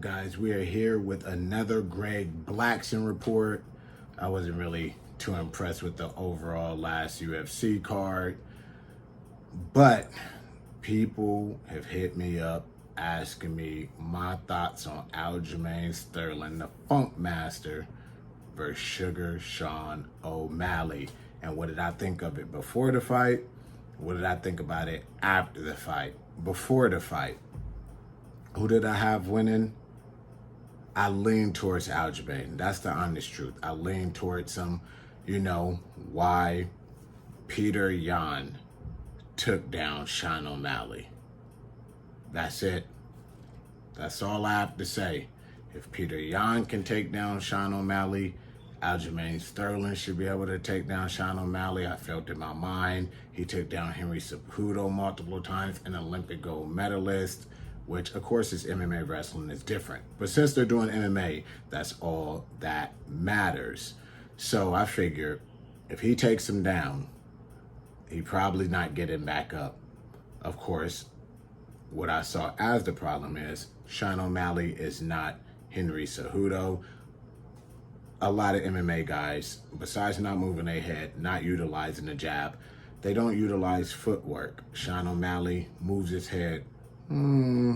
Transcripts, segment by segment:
guys? We are here with another Greg Blackson report. I wasn't really too impressed with the overall last UFC card, but people have hit me up asking me my thoughts on Aljamain Sterling, the Funk Master, versus Sugar Sean O'Malley. And what did I think of it before the fight? What did I think about it after the fight? Before the fight, who did I have winning? I lean towards Aljamain. That's the honest truth. I lean towards him. You know why? Peter Yan took down Sean O'Malley. That's it. That's all I have to say. If Peter Yan can take down Sean O'Malley, Aljamain Sterling should be able to take down Sean O'Malley. I felt in my mind. He took down Henry Cejudo multiple times, an Olympic gold medalist, which of course is MMA wrestling is different. But since they're doing MMA, that's all that matters. So I figure if he takes him down, he probably not getting back up. Of course, what I saw as the problem is Sean O'Malley is not Henry Cejudo. A lot of MMA guys, besides not moving their head, not utilizing the jab, they don't utilize footwork. Sean O'Malley moves his head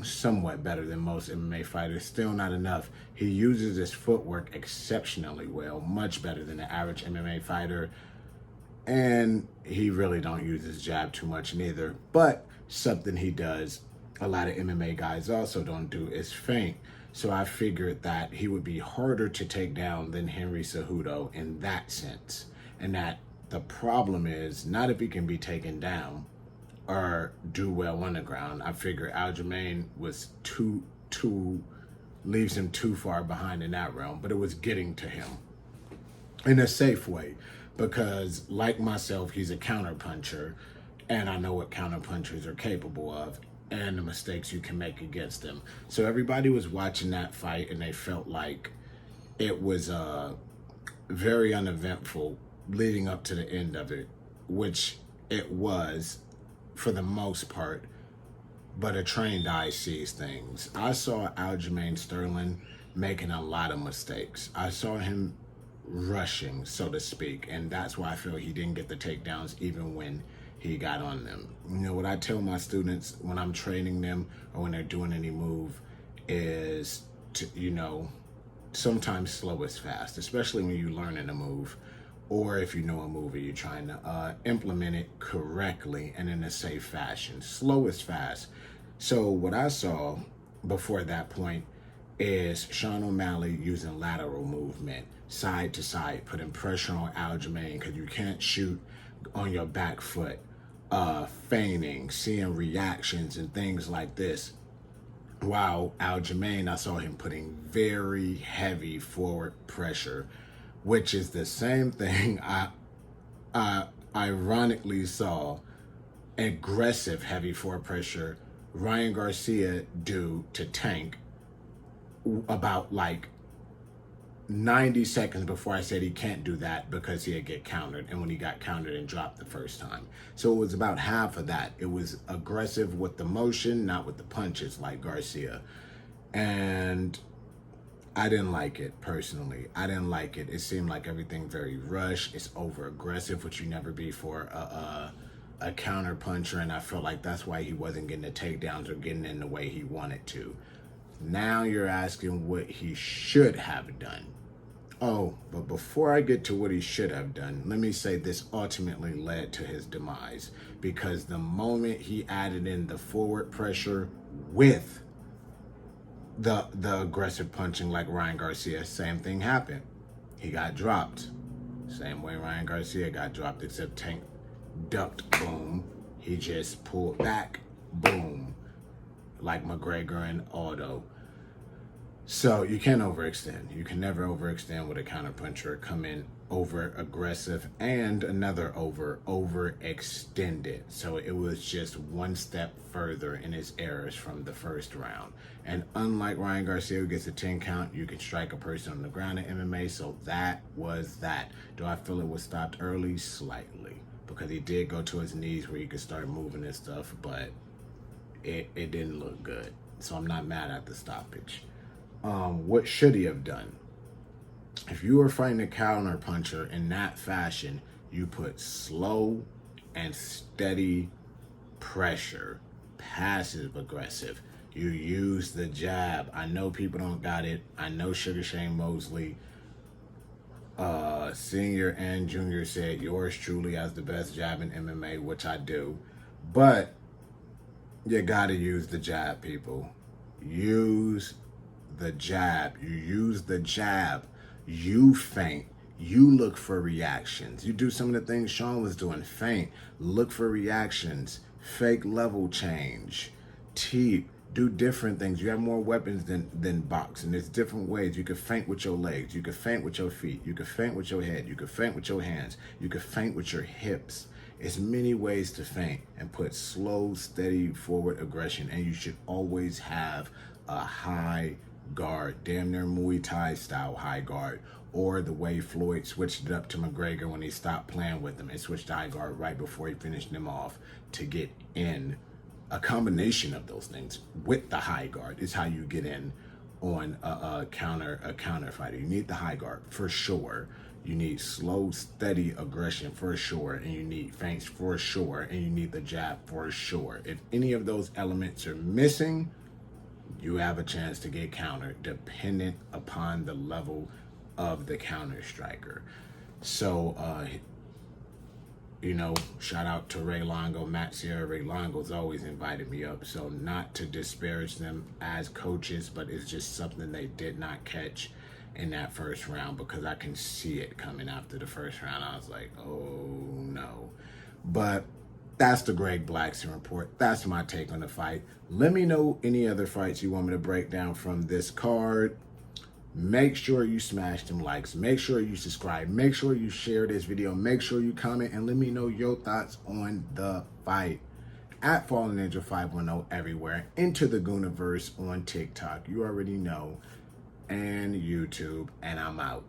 somewhat better than most MMA fighters. Still not enough. He uses his footwork exceptionally well, much better than the average MMA fighter. And he really don't use his jab too much neither. But something he does, a lot of MMA guys also don't do, is feint. So I figured that he would be harder to take down than Henry Cejudo in that sense. And that the problem is not if he can be taken down or do well on the ground. I figure Aljamain was leaves him too far behind in that realm, but it was getting to him in a safe way because, like myself, he's a counterpuncher, and I know what counterpunchers are capable of and the mistakes you can make against them. So everybody was watching that fight and they felt like it was very uneventful leading up to the end of it, which it was for the most part, but a trained eye sees things. I saw Aljamain Sterling making a lot of mistakes. I saw him rushing, so to speak, and that's why I feel he didn't get the takedowns even when he got on them. You know, what I tell my students when I'm training them or when they're doing any move is to, you know, sometimes slow is fast, especially when you're learning a move, or if you know a move and you're trying to implement it correctly and in a safe fashion. Slow is fast. So what I saw before that point is Sean O'Malley using lateral movement, side to side, putting pressure on Aljamain because you can't shoot on your back foot, feigning, seeing reactions and things like this. While Aljamain, I saw him putting very heavy forward pressure, which is the same thing I ironically saw aggressive heavy forward pressure Ryan Garcia do to Tank about like 90 seconds before I said he can't do that because he'd get countered, and when he got countered and dropped the first time. So it was about half of that. It was aggressive with the motion, not with the punches like Garcia. And I didn't like it personally. I didn't like it. It seemed like everything very rushed. It's over aggressive, which you never be for a counter puncher, and I felt like that's why he wasn't getting the takedowns or getting in the way he wanted to. Now you're asking what he should have done. Oh, but before I get to what he should have done, let me say this ultimately led to his demise, because the moment he added in the forward pressure with the aggressive punching like Ryan Garcia, same thing happened. He got dropped. Same way Ryan Garcia got dropped, except Tank ducked, boom. He just pulled back, boom, like McGregor and Aldo. So you can't overextend. You can never overextend with a counterpuncher. Come in over aggressive, and another overextended. So it was just one step further in his errors from the first round. And unlike Ryan Garcia, who gets a 10 count, you can strike a person on the ground in MMA. So that was that. Do I feel it was stopped early? Slightly, because he did go to his knees where he could start moving and stuff, but it didn't look good. So I'm not mad at the stoppage. What should he have done? If you were fighting a counter puncher in that fashion, you put slow and steady pressure, passive aggressive. You use the jab. I know people don't got it. I know Sugar Shane Mosley, senior and junior, said yours truly has the best jab in MMA, which I do. But you gotta use the jab, people. Use the jab. You use the jab. You feint. You look for reactions. You do some of the things Sean was doing. Feint. Look for reactions. Fake level change. Teep. Do different things. You have more weapons than boxing. There's different ways. You can feint with your legs. You can feint with your feet. You can feint with your head. You can feint with your hands. You can feint with your hips. It's many ways to feint and put slow, steady forward aggression. And you should always have a high guard, damn near Muay Thai style high guard, or the way Floyd switched it up to McGregor when he stopped playing with him and switched to high guard right before he finished him off to get in. A combination of those things with the high guard is how you get in on a counter fighter. You need the high guard for sure. You need slow, steady aggression for sure, and you need feints for sure, and you need the jab for sure. If any of those elements are missing, you have a chance to get countered dependent upon the level of the counter striker. So, shout out to Ray Longo, Matt Sierra. Ray Longo's always invited me up. So not to disparage them as coaches, but it's just something they did not catch in that first round, because I can see it coming after the first round. I was like, oh no. But that's the Greg Blackson report. That's my take on the fight. Let me know any other fights you want me to break down from this card. Make sure you smash them likes. Make sure you subscribe. Make sure you share this video. Make sure you comment and let me know your thoughts on the fight. At Fallen Ninja 510 everywhere. Into the Gooniverse on TikTok. You already know. And YouTube. And I'm out.